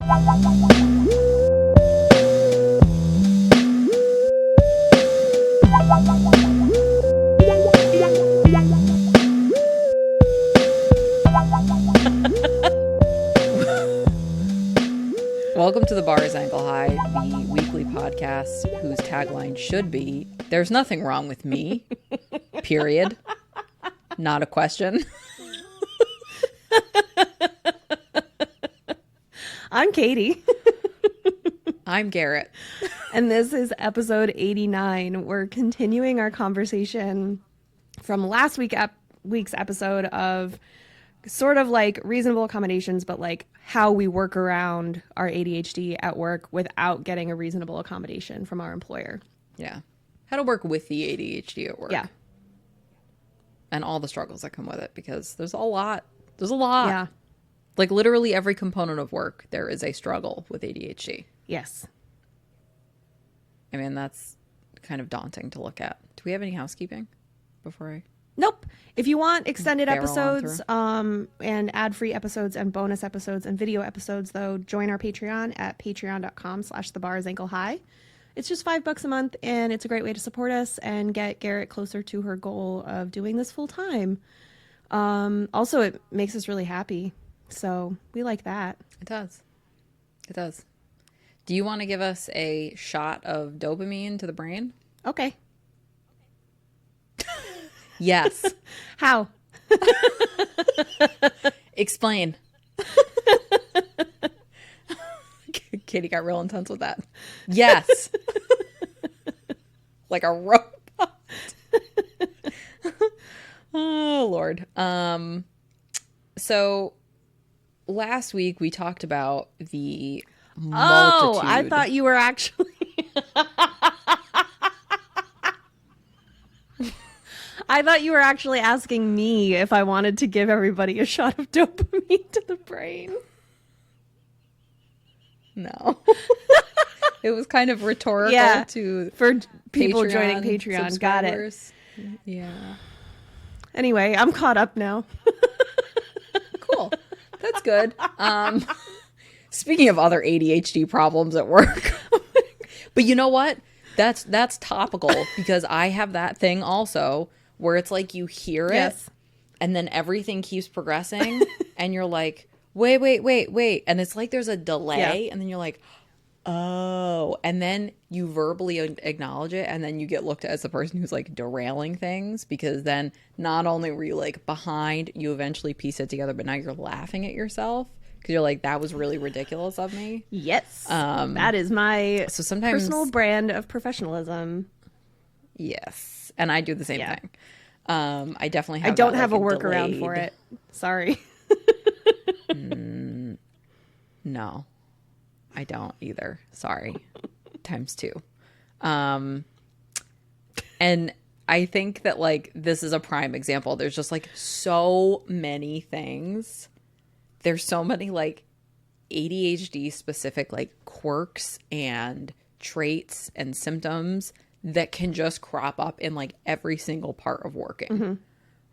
Welcome to The Bar is Ankle High, the weekly podcast whose tagline should be, "There's nothing wrong with me, period." Not a question. I'm Katie. I'm Garrett. And this is episode 89. We're continuing our conversation from last week's episode of sort of like reasonable accommodations, but like how we work around our ADHD at work without getting a reasonable accommodation from our employer. Yeah. How to work with the ADHD at work. Yeah. And all the struggles that come with it, because there's a lot. There's a lot. Yeah. Like literally every component of work, there is a struggle with ADHD. Yes. I mean, that's kind of daunting to look at. Do we have any housekeeping before I... Nope. If you want extended Barrel on episodes and ad-free episodes and bonus episodes and video episodes, though, join our Patreon at patreon.com/thebarsanklehigh. It's just $5 a month, and it's a great way to support us and get Garrett closer to her goal of doing this full time. Also, it makes us really happy, so we like that. It does. It does. Do you want to give us a shot of dopamine to the brain? Okay. Yes. How? Explain. Katie got real intense with that. Yes. Like a robot. Oh, Lord. So last week we talked about the multitude. Oh, I thought you were actually... I thought you were actually asking me if I wanted to give everybody a shot of dopamine to the brain. No. It was kind of rhetorical to for people Patreon joining Patreon. Got it. Yeah. Anyway, I'm caught up now. Cool. That's good. Speaking of other ADHD problems at work. But you know what? That's topical because I have that thing also where it's like you hear it and then everything keeps progressing and you're like, wait. And it's like there's a delay and then you're like, oh. And then you verbally acknowledge it and then you get looked at as the person who's like derailing things because then not only were you like behind, you eventually piece it together, but now you're laughing at yourself because you're like, that was really ridiculous of me. Yes. That is my sometimes, personal brand of professionalism. Yes. And I do the same thing. I definitely have I don't that, have like, a workaround for it. Sorry. No, I don't either. Sorry. Times 2. And I think that like this is a prime example. There's just like so many things. There's so many like ADHD specific like quirks and traits and symptoms that can just crop up in like every single part of working.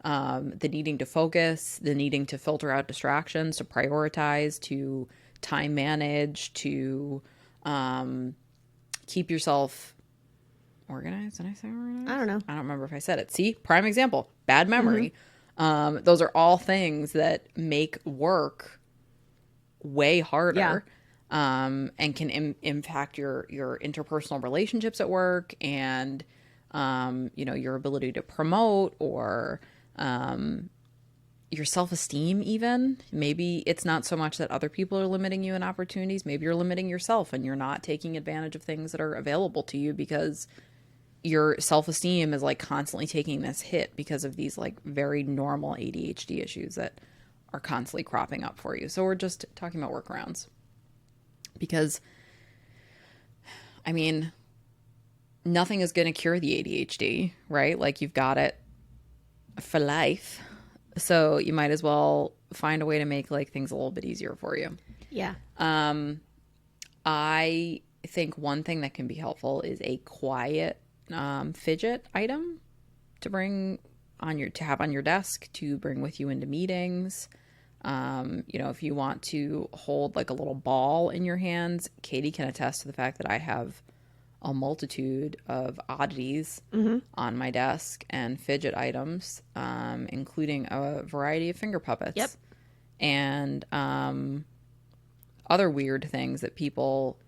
The needing to focus, the needing to filter out distractions, to prioritize, to time manage, to keep yourself organized. Did I say organized? I don't know. I don't remember if I said it. See, prime example, bad memory. Those are all things that make work way harder. And can impact your interpersonal relationships at work and, your ability to promote or your self-esteem even. Maybe it's not so much that other people are limiting you in opportunities. Maybe you're limiting yourself and you're not taking advantage of things that are available to you because your self-esteem is like constantly taking this hit because of these like very normal ADHD issues that are constantly cropping up for you. So we're just talking about workarounds. Because, I mean, nothing is going to cure the ADHD, right? Like you've got it for life. So you might as well find a way to make like things a little bit easier for you. Yeah. I think one thing that can be helpful is a quiet fidget item to bring on to have on your desk, to bring with you into meetings. If you want to hold like a little ball in your hands, Katie can attest to the fact that I have a multitude of oddities on my desk and fidget items, including a variety of finger puppets. Yep. And other weird things that people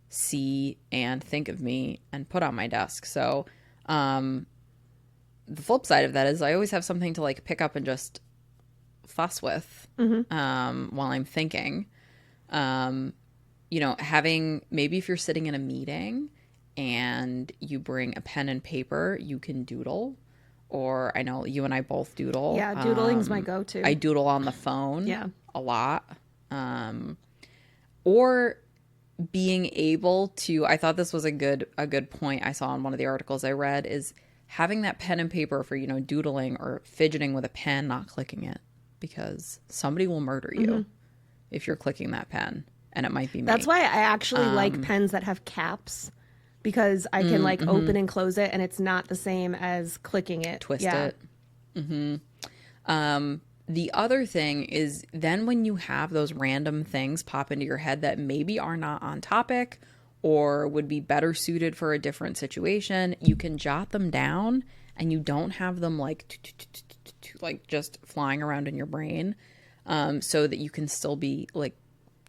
see and think of me and put on my desk. So the flip side of that is I always have something to like pick up and just fuss with while I'm thinking. Having, maybe if you're sitting in a meeting and you bring a pen and paper, you can doodle. Or I know you and I both doodle. Yeah, doodling's my go-to. I doodle on the phone a lot. Or being able to, I thought this was a good point I saw in one of the articles I read, is having that pen and paper for, doodling or fidgeting with a pen, not clicking it, because somebody will murder you if you're clicking that pen, and it might be me. That's why I actually like pens that have caps, because I can open and close it, and it's not the same as clicking it. Twist it. The other thing is then when you have those random things pop into your head that maybe are not on topic or would be better suited for a different situation, you can jot them down and you don't have them like just flying around in your brain, so that you can still be like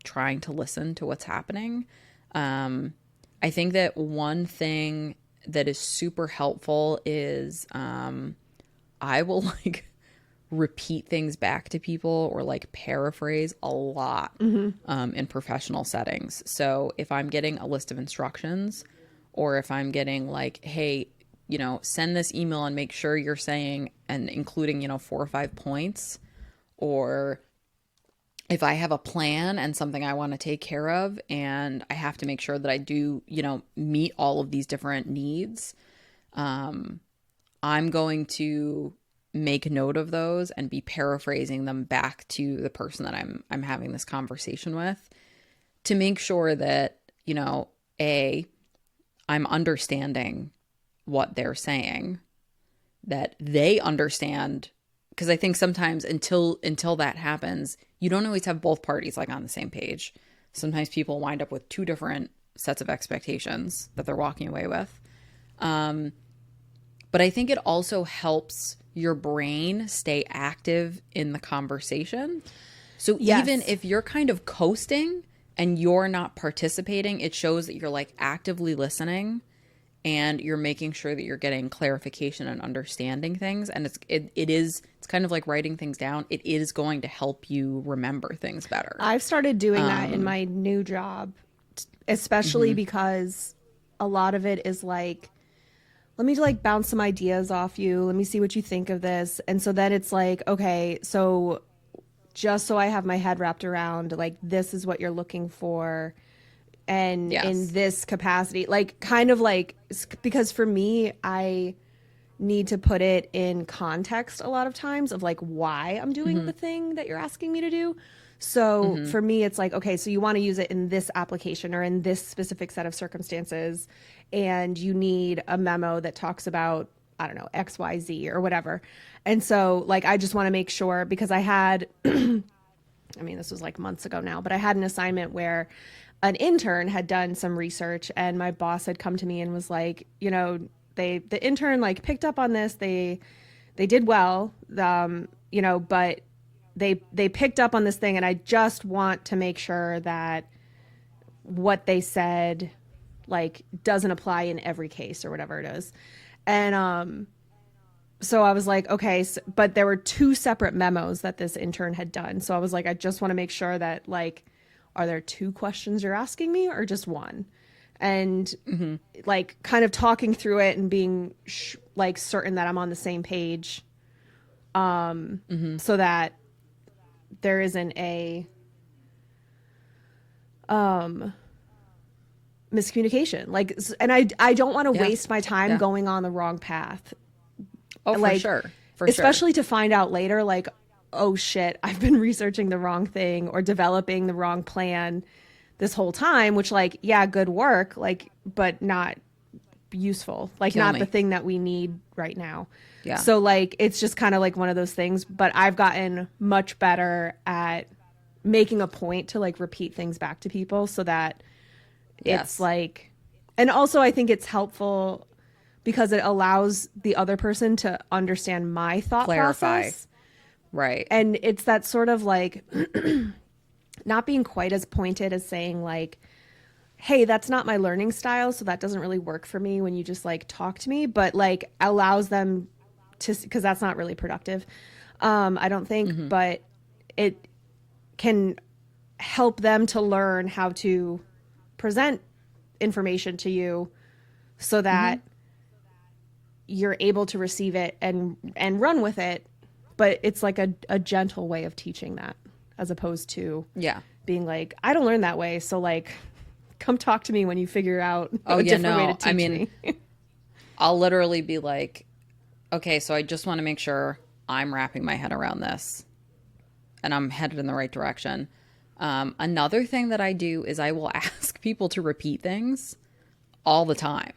trying to listen to what's happening. I think that one thing that is super helpful is I will like repeat things back to people or like paraphrase a lot in professional settings. So if I'm getting a list of instructions, or if I'm getting like, hey, send this email and make sure you're saying and including, 4 or 5 points, or if I have a plan and something I want to take care of and I have to make sure that I do, meet all of these different needs, I'm going to make note of those and be paraphrasing them back to the person that I'm having this conversation with, to make sure that, I'm understanding what they're saying, that they understand. Because I think sometimes until that happens, you don't always have both parties like on the same page. Sometimes people wind up with 2 different sets of expectations that they're walking away with. But I think it also helps your brain stay active in the conversation. So even if you're kind of coasting and you're not participating, it shows that you're like actively listening and you're making sure that you're getting clarification and understanding things. And it's kind of like writing things down. It is going to help you remember things better. I've started doing that in my new job, especially because a lot of it is like, let me like bounce some ideas off you. Let me see what you think of this. And so then it's like, okay, so just so I have my head wrapped around, like, this is what you're looking for. And in this capacity, like, kind of like, because for me, I need to put it in context a lot of times of like why I'm doing the thing that you're asking me to do. So for me, it's like, okay, so you want to use it in this application or in this specific set of circumstances, and you need a memo that talks about, I don't know, X, Y, Z or whatever. And so like, I just want to make sure, because I had, I mean, this was like months ago now, but I had an assignment where an intern had done some research, and my boss had come to me and was like, the intern like picked up on this. They did well, but they picked up on this thing, and I just want to make sure that what they said like doesn't apply in every case or whatever it is. And so I was like, okay, but there were 2 separate memos that this intern had done. So I was like, I just want to make sure that like, are there 2 questions you're asking me or just 1? And like kind of talking through it and being like certain that I'm on the same page, so that there isn't a miscommunication. Like, and I don't want to waste my time going on the wrong path. Oh, like, for sure. Especially to find out later, like, oh shit, I've been researching the wrong thing or developing the wrong plan this whole time, which like, yeah, good work, like, but not useful, like Kill not me. the thing that we need right now. Yeah. So like it's just kind of like one of those things, but I've gotten much better at making a point to like repeat things back to people so that it's like, and also I think it's helpful because it allows the other person to understand my thought process. Right. And it's that sort of like not being quite as pointed as saying like, hey, that's not my learning style, so that doesn't really work for me when you just like talk to me, but like allows them to, because that's not really productive, I don't think, but it can help them to learn how to present information to you so that you're able to receive it and run with it, but it's like a gentle way of teaching that as opposed to being like, I don't learn that way, so like come talk to me when you figure out a different way to teach me. I'll literally be like, okay, so I just want to make sure I'm wrapping my head around this and I'm headed in the right direction. Another thing that I do is I will ask people to repeat things all the time.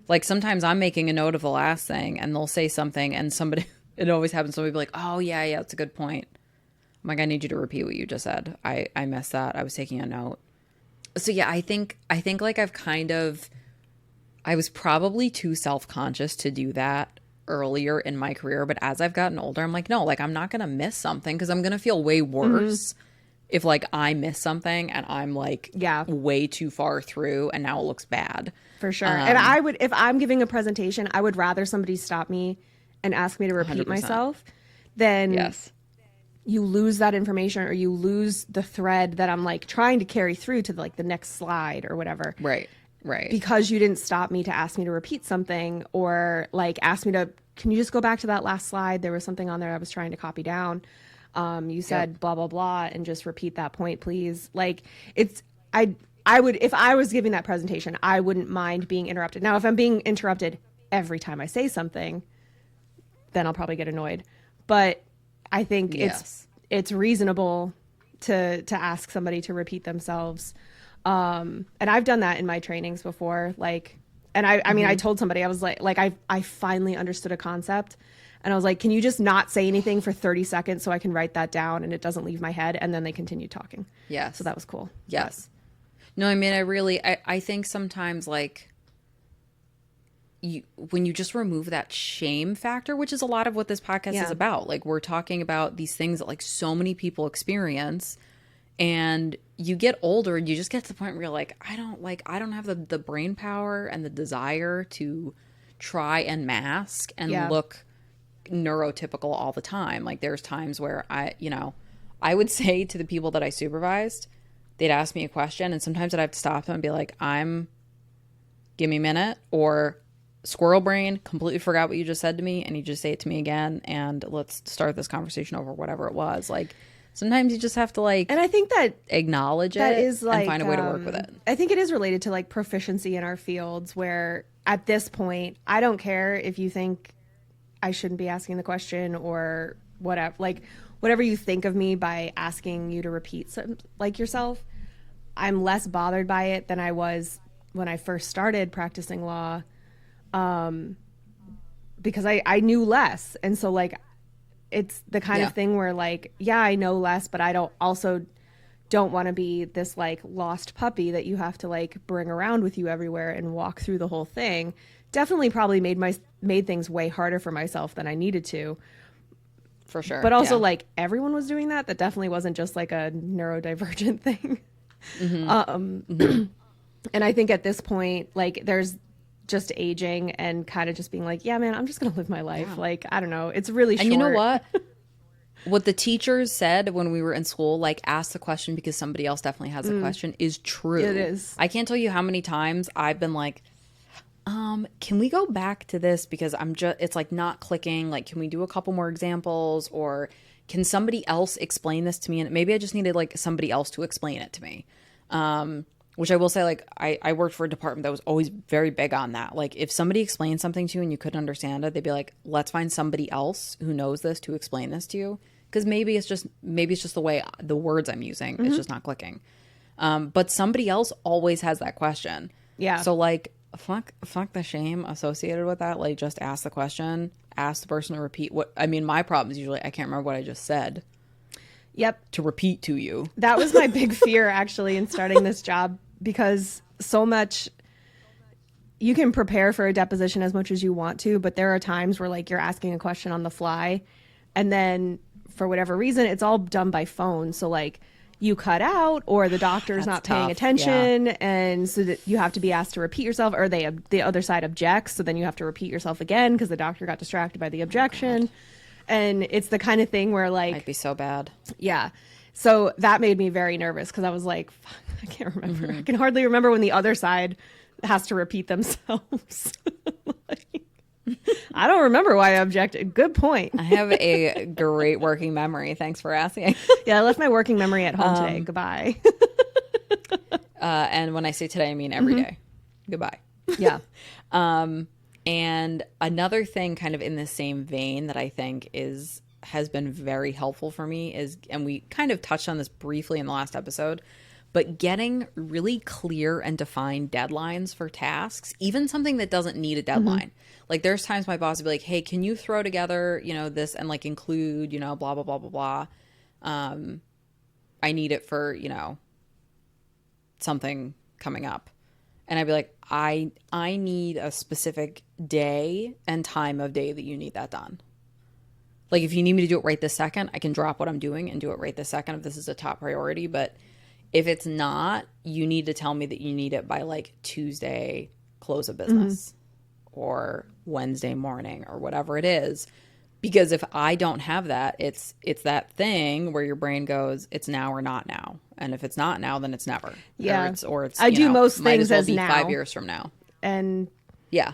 Like sometimes I'm making a note of the last thing and they'll say something and somebody, it always happens, somebody will be like, oh yeah, that's a good point. I'm like, I need you to repeat what you just said. I missed that. I was taking a note. So yeah, I think like I was probably too self-conscious to do that earlier in my career. But as I've gotten older, I'm like, no, like I'm not going to miss something because I'm going to feel way worse if like I miss something and I'm like way too far through and now it looks bad. For sure. And I would, if I'm giving a presentation, I would rather somebody stop me and ask me to repeat 100%. myself than you lose that information or you lose the thread that I'm like trying to carry through to like the next slide or whatever. Right. Because you didn't stop me to ask me to repeat something or like ask me to, can you just go back to that last slide? There was something on there I was trying to copy down. You said blah, blah, blah, and just repeat that point, please. Like it's, I would, if I was giving that presentation, I wouldn't mind being interrupted. Now, if I'm being interrupted every time I say something, then I'll probably get annoyed. But I think it's reasonable to ask somebody to repeat themselves. And I've done that in my trainings before. Like, and I mean, I told somebody, I was like I finally understood a concept. And I was like, can you just not say anything for 30 seconds so I can write that down and it doesn't leave my head? And then they continued talking. Yes. So that was cool. Yes. No, I mean, I think sometimes like when you just remove that shame factor, which is a lot of what this podcast is about, like we're talking about these things that like so many people experience and you get older and you just get to the point where you're like, I don't have the brain power and the desire to try and mask and look neurotypical all the time. Like there's times where I would say to the people that I supervised, they'd ask me a question and sometimes I'd have to stop them and be like, give me a minute, or squirrel brain, completely forgot what you just said to me and you just say it to me again and let's start this conversation over, whatever it was. Like sometimes you just have to like, and I think that acknowledge it is like, and find a way to work with it. I think it is related to like proficiency in our fields where at this point, I don't care if you think I shouldn't be asking the question or whatever, like whatever you think of me by asking you to repeat some, like yourself, I'm less bothered by it than I was when I first started practicing law. Because I knew less. And so like, it's the kind of thing where like, I know less, but I don't want to be this like lost puppy that you have to like bring around with you everywhere and walk through the whole thing. Definitely probably made things way harder for myself than I needed to. For sure. But also like everyone was doing that. That definitely wasn't just like a neurodivergent thing. And I think at this point, like there's just aging and kind of just being like, yeah, man, I'm just going to live my life. Yeah. Like, I don't know. It's really short. And you know what? What the teachers said when we were in school, like ask the question because somebody else definitely has a question, is true. It is. I can't tell you how many times I've been like, can we go back to this? Because it's like not clicking. Like, can we do a couple more examples, or can somebody else explain this to me? And maybe I just needed like somebody else to explain it to me. Which I will say, like, I worked for a department that was always very big on that. Like, if somebody explained something to you and you couldn't understand it, they'd be like, let's find somebody else who knows this to explain this to you. Because maybe it's just the way the words I'm using, it's just not clicking. But somebody else always has that question. Yeah. So, like, fuck the shame associated with that. Like, just ask the question, ask the person to repeat what, I mean, my problem is usually I can't remember what I just said. Yep. To repeat to you. That was my big fear actually in starting this job, because so much, you can prepare for a deposition as much as you want to, but there are times where like you're asking a question on the fly and then for whatever reason, it's all done by phone. So like you cut out, or the doctor's not paying attention. Yeah. And so that you have to be asked to repeat yourself, or the other side objects. So then you have to repeat yourself again because the doctor got distracted by the objection. And it's the kind of thing where like, might be so bad. Yeah. So that made me very nervous because I was like, fuck, I can't remember. Mm-hmm. I can hardly remember when the other side has to repeat themselves. Like, I don't remember why I objected. Good point. I have a great working memory. Thanks for asking. Yeah, I left my working memory at home today. Goodbye. And when I say today, I mean every day. Goodbye. Yeah. And another thing kind of in the same vein that I think has been very helpful for me is, and we kind of touched on this briefly in the last episode, but getting really clear and defined deadlines for tasks, even something that doesn't need a deadline. Like there's times my boss would be like, hey, can you throw together, this and like include, blah, blah, blah, blah, blah. I need it for, something coming up. And I'd be like, I need a specific day and time of day that you need that done. Like if you need me to do it right this second, I can drop what I'm doing and do it right this second if this is a top priority. But if it's not, you need to tell me that you need it by like Tuesday close of business or Wednesday morning or whatever it is. Because if I don't have that, it's that thing where your brain goes, it's now or not now. And if it's not now, then it's never. Yeah. Or it's I do most things as as be now. 5 years from now. And yeah,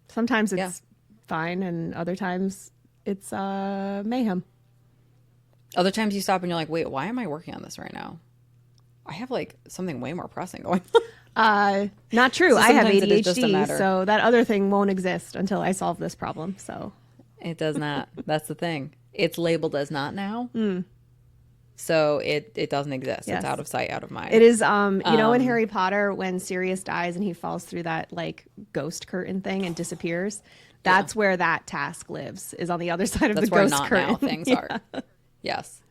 sometimes it's fine, and other times it's mayhem. Other times you stop and you're like, wait, why am I working on this right now? I have like something way more pressing going on. Not true. So I have ADHD, so that other thing won't exist until I solve this problem. So it does not. That's the thing. It's labeled as not now. So it doesn't exist. Yes. It's out of sight, out of mind. It is, in Harry Potter, when Sirius dies and he falls through that like ghost curtain thing and disappears, that's where that task lives, is on the other side of the ghost curtain. That's where not now things are. Yes.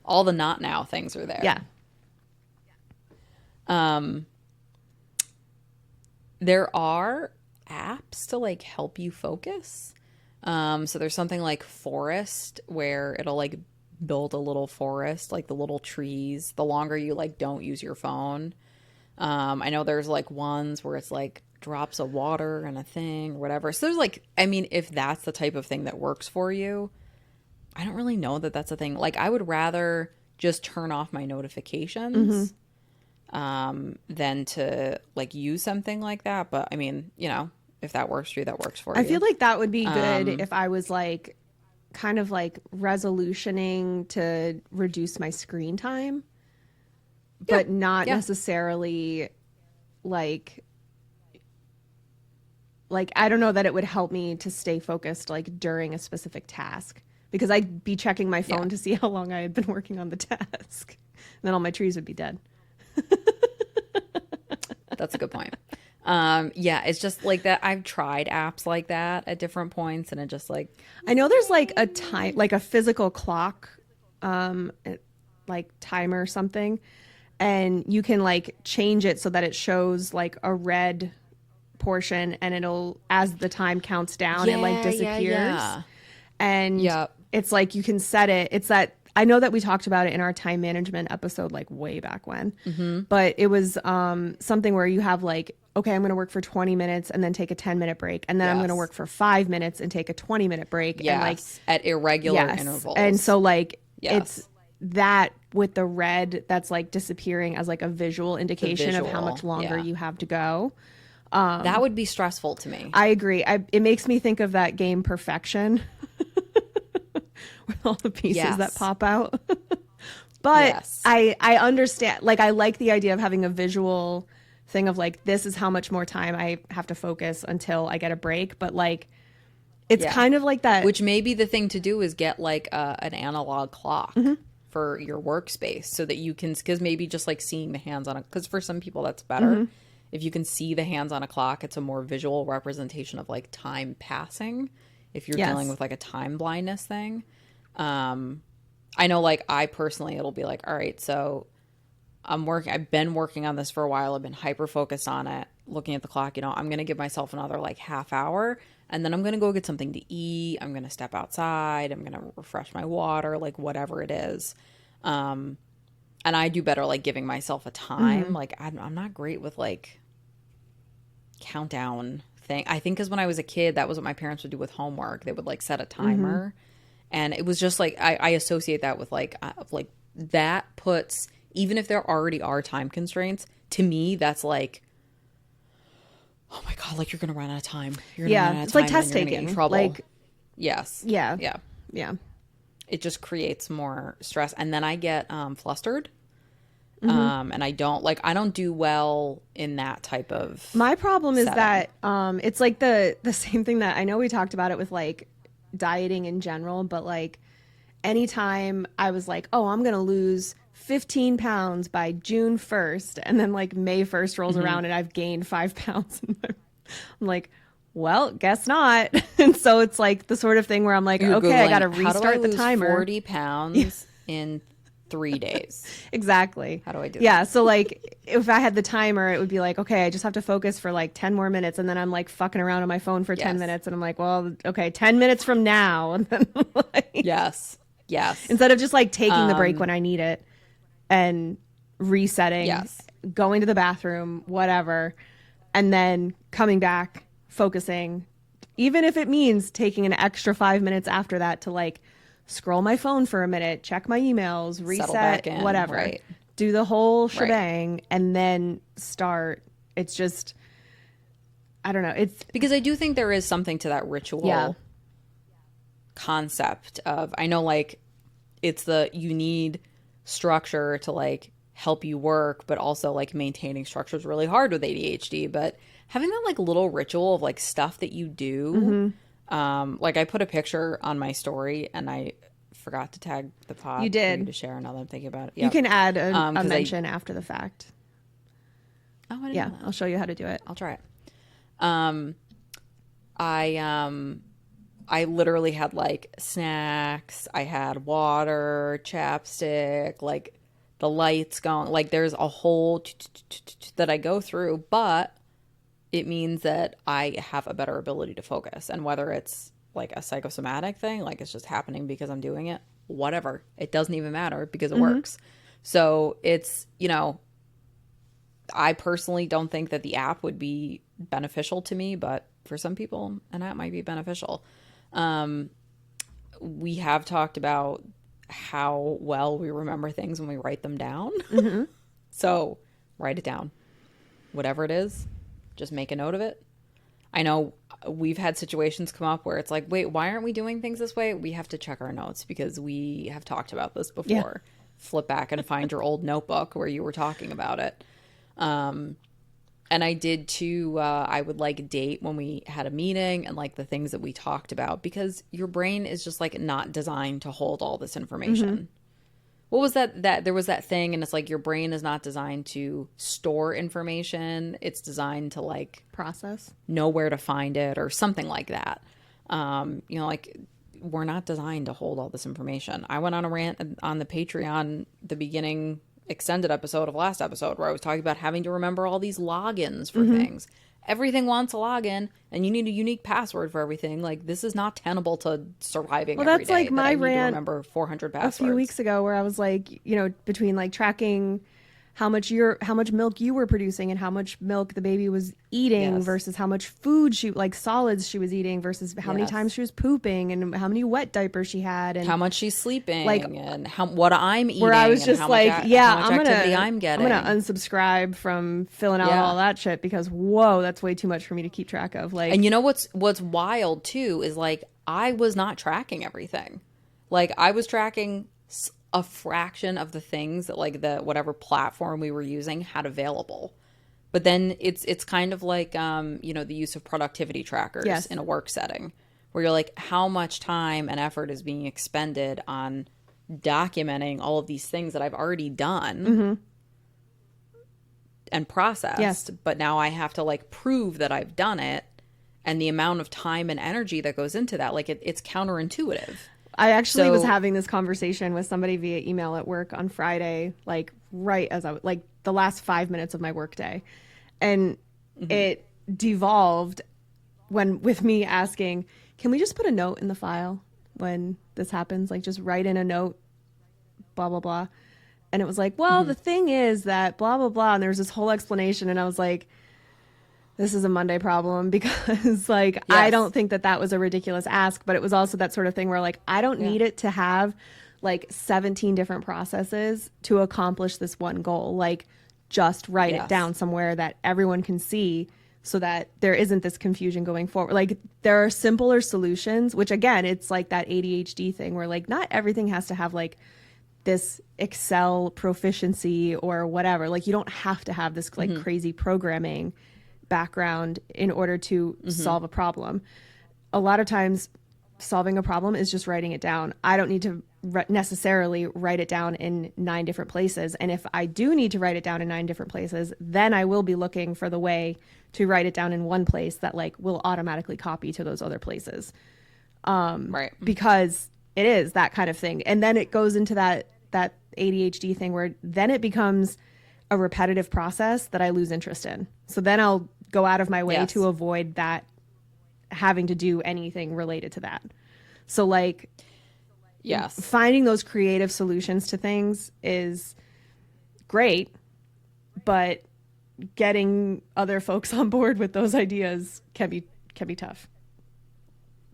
All the not now things are there. Yeah. There are apps to like help you focus. So there's something like Forest where it'll like build a little forest, like the little trees, the longer you like don't use your phone. I know there's like ones where it's like drops of water and a thing or whatever. So there's like, I mean, if that's the type of thing that works for you, I don't really know that that's a thing. Like I would rather just turn off my notifications than to like use something like that. But I mean, if that works for you, that works for you. I feel like that would be good if I was like kind of like resolutioning to reduce my screen time, but not necessarily like I don't know that it would help me to stay focused like during a specific task, because I'd be checking my phone to see how long I had been working on the task. And then all my trees would be dead. That's a good point. It's just like that. I've tried apps like that at different points, and it just like, I know there's like a time, like a physical clock, like timer or something, and you can like change it so that it shows like a red portion, and it'll, as the time counts down, it like disappears. And it's like you can set it. It's that, I know that we talked about it in our time management episode, like way back when, but it was something where you have like, okay, I'm going to work for 20 minutes and then take a 10-minute break. And then I'm going to work for 5 minutes and take a 20-minute break. Yes. And like at irregular intervals. And so like it's that with the red that's like disappearing as like a visual indication of how much longer you have to go. That would be stressful to me. I agree. It makes me think of that game Perfection with all the pieces that pop out. But I understand, like I like the idea of having a visual thing of like, this is how much more time I have to focus until I get a break. But like, it's kind of like that. Which maybe the thing to do is get like an analog clock for your workspace so that you can, because maybe just like seeing the hands on it, because for some people that's better. if you can see the hands on a clock, it's a more visual representation of like time passing. If you're dealing with like a time blindness thing. I know like I personally, it'll be like, all right, so I've been working on this for a while. I've been hyper focused on it, looking at the clock, you know, I'm going to give myself another like half hour and then I'm going to go get something to eat. I'm going to step outside. I'm going to refresh my water, like whatever it is. And I do better like giving myself a time. Like I'm not great with like countdown thing. I think because when I was a kid, that was what my parents would do with homework. They would like set a timer. And it was just like, I associate that with like that puts, even if there already are time constraints, to me, that's like, oh my God, like you're going to run out of time. You're going to run out of it's time like test and you're gonna taking. get in trouble. Like, yes. yeah. Yeah. Yeah. It just creates more stress. And then I get flustered. And I don't do well in that type of My problem is setting. that it's like the same thing that I know we talked about it with like dieting in general, but like anytime I was like, oh, I'm gonna lose 15 pounds by June 1st, and then like May 1st rolls around and I've gained 5 pounds, I'm like, well, guess not. And so it's like the sort of thing where I'm like, You're okay, Googling, I gotta how do I restart the lose timer. 40 pounds in 3 days. Exactly. How do I do Yeah. that? So like if I had the timer, it would be like, okay, I just have to focus for like 10 more minutes. And then I'm like fucking around on my phone for 10 Yes. minutes. And I'm like, well, okay, 10 minutes from now. And then like, Yes. instead of just like taking the break when I need it and resetting, going to the bathroom, whatever, and then coming back, focusing, even if it means taking an extra 5 minutes after that to like scroll my phone for a minute, check my emails, reset, back in, whatever, right. do the whole shebang, and then start. It's just, I don't know. It's Because I do think there is something to that ritual concept of, I know like you need structure to like help you work, but also like maintaining structure is really hard with ADHD, but having that like little ritual of like stuff that you do, like I put a picture on my story and I forgot to tag the pod. You did. for you to share now that I'm thinking about it. You can add a 'cause mention after the fact. Oh, I didn't Yeah, know that. I'll show you how to do it. I'll try it. I literally had like snacks, I had water, chapstick, like the lights going, like there's a whole that I go through, but it means that I have a better ability to focus. And whether it's like a psychosomatic thing, like it's just happening because I'm doing it, whatever, it doesn't even matter because it works. So it's, you know, I personally don't think that the app would be beneficial to me, but for some people, an app might be beneficial. We have talked about how well we remember things when we write them down. So write it down. Whatever it is, just make a note of it. I know we've had situations come up where it's like, wait, why aren't we doing things this way? We have to check our notes because we have talked about this before. Flip back and find your old notebook where you were talking about it. And I did too, I would like date when we had a meeting and like the things that we talked about, because your brain is just like not designed to hold all this information. What was that there was that thing, and it's like your brain is not designed to store information. It's designed to like Process. know where to find it or something like that. You know, like we're not designed to hold all this information. I went on a rant on the Patreon, the beginning extended episode of last episode, where I was talking about having to remember all these logins for things. Everything wants a login, and you need a unique password for everything. Like, this is not tenable to surviving every that's day. like that my I need to rant remember 400 a passwords. few weeks ago, where I was like, you know, between like tracking how much milk you were producing and how much milk the baby was eating versus how much food like solids she was eating versus how many times she was pooping and how many wet diapers she had and how much she's sleeping, like, and what I'm eating. where I was just like, how much activity I'm I'm getting. gonna unsubscribe from filling out all that shit, because whoa, that's way too much for me to keep track of. Like, and you know what's wild too is like I was not tracking everything. Like I was tracking a fraction of the things that like the whatever platform we were using had available. But then it's kind of like you know, the use of productivity trackers in a work setting, where you're like, how much time and effort is being expended on documenting all of these things that I've already done, and processed. Yes. But now I have to like prove that I've done it, and the amount of time and energy that goes into that, like it's counterintuitive. I actually was having this conversation with somebody via email at work on Friday, like right as I was like the last 5 minutes of my workday. And it devolved with me asking, can we just put a note in the file when this happens? Like just write in a note, blah, blah, blah. And it was like, well, the thing is that blah, blah, blah. And there was this whole explanation. And I was like, this is a Monday problem because like, I don't think that was a ridiculous ask, but it was also that sort of thing where like, I don't need it to have like 17 different processes to accomplish this one goal. Like just write it down somewhere that everyone can see so that there isn't this confusion going forward. Like there are simpler solutions, which again, it's like that ADHD thing where like not everything has to have like this Excel proficiency or whatever. Like you don't have to have this like crazy programming background in order to solve a problem. A lot of times solving a problem is just writing it down. I don't need to necessarily write it down in 9 different places. And if I do need to write it down in 9 different places, then I will be looking for the way to write it down in one place that like will automatically copy to those other places. Right. Because it is that kind of thing. And then it goes into that ADHD thing where then it becomes a repetitive process that I lose interest in. So then I'll go out of my way to avoid that, having to do anything related to that. So like, finding those creative solutions to things is great, but getting other folks on board with those ideas can be tough.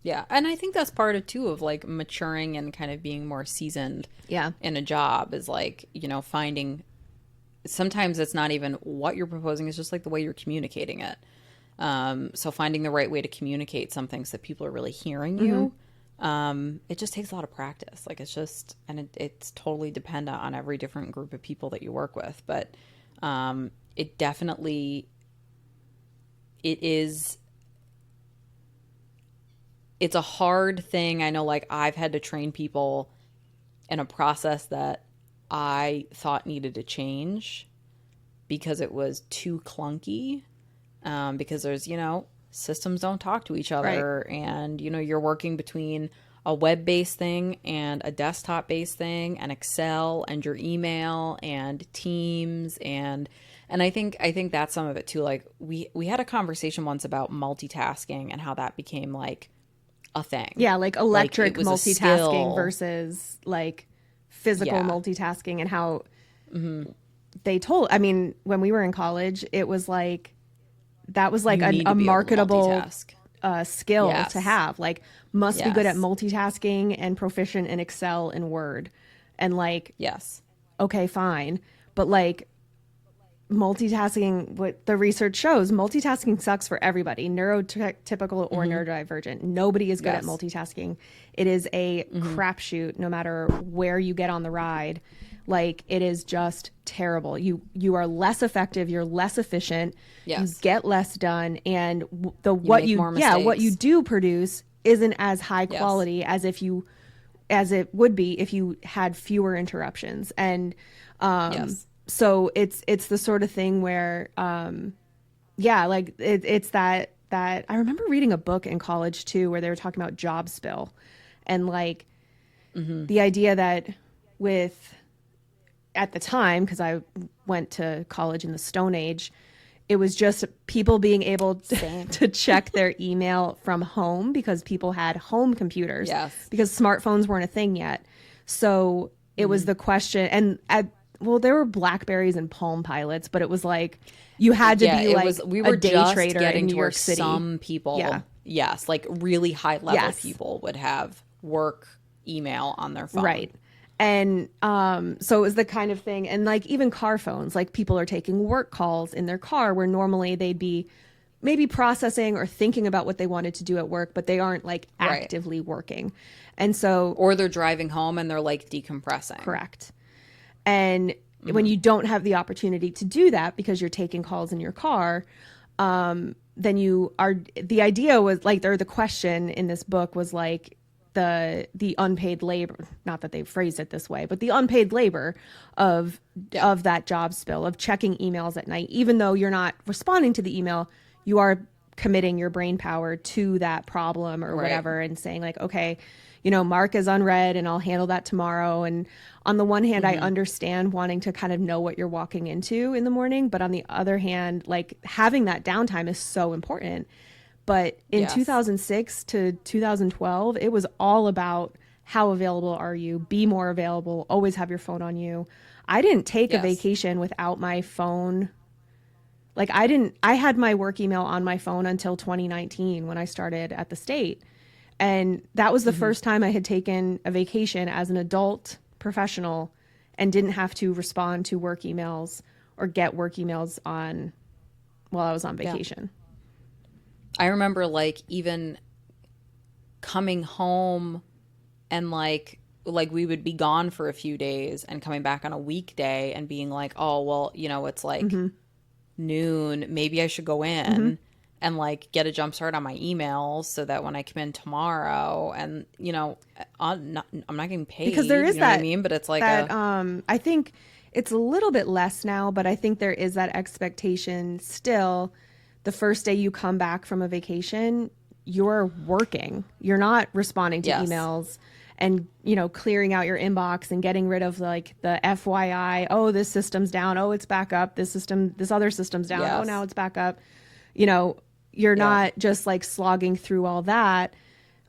Yeah. And I think that's part of too of like maturing and kind of being more seasoned in a job is like, you know, finding sometimes it's not even what you're proposing, it's just like the way you're communicating it. So finding the right way to communicate something so that people are really hearing you. It just takes a lot of practice. Like it's just, and it's totally dependent on every different group of people that you work with. But it definitely, it's a hard thing. I know like I've had to train people in a process that I thought needed to change because it was too clunky. Because there's, you know, systems don't talk to each other, and, you know, you're working between a web-based thing and a desktop-based thing and Excel and your email and Teams. And I think that's some of it too. Like we had a conversation once about multitasking and how that became like a thing. Yeah. Like electric multitasking versus like physical multitasking, and how I mean, when we were in college, it was like, that was like a marketable skill to have. Like must be good at multitasking and proficient in Excel and Word. And like, okay, fine. But like multitasking, what the research shows, multitasking sucks for everybody, neurotypical or neurodivergent. Nobody is good at multitasking. It is a crapshoot no matter where you get on the ride. Like it is just terrible. You are less effective. You're less efficient. You get less done, and what you do produce isn't as high quality as it would be if you had fewer interruptions. And so it's the sort of thing where like it's that I remember reading a book in college too where they were talking about job spill, and like the idea that at the time, because I went to college in the Stone Age, it was just people being able to check their email from home because people had home computers because smartphones weren't a thing yet. So it was the question, and there were Blackberries and Palm Pilots, but it was like you had to be like we were a day trader in New York City. Some people, like really high level people would have work email on their phone. Right. And so it was the kind of thing, and like even car phones, like people are taking work calls in their car where normally they'd be maybe processing or thinking about what they wanted to do at work, but they aren't like actively working. And so, or they're driving home and they're like decompressing. Correct. And when you don't have the opportunity to do that because you're taking calls in your car, then the idea was like, or the question in this book was like, the unpaid labor, not that they phrased it this way, but the unpaid labor of that job spill, of checking emails at night. Even though you're not responding to the email, you are committing your brain power to that problem or whatever, and saying like, okay, mark is unread and I'll handle that tomorrow. And on the one hand, I understand wanting to kind of know what you're walking into in the morning, but on the other hand, like having that downtime is so important. But in 2006 to 2012, it was all about how available are you? Be more available. Always have your phone on you. I didn't take a vacation without my phone. Like I had my work email on my phone until 2019 when I started at the state. And that was the first time I had taken a vacation as an adult professional and didn't have to respond to work emails or get work emails while I was on vacation. Yeah. I remember like even coming home and like we would be gone for a few days and coming back on a weekday and being like, oh, well, it's like noon. Maybe I should go in and like get a jump start on my emails so that when I come in tomorrow and, I'm not getting paid. Because there is what I mean? But it's like I think it's a little bit less now, but I think there is that expectation still. The first day you come back from a vacation, you're working. You're not responding to emails and, clearing out your inbox and getting rid of like the FYI. Oh, this system's down. Oh, it's back up. This other system's down. Oh, now it's back up. You're not just like slogging through all that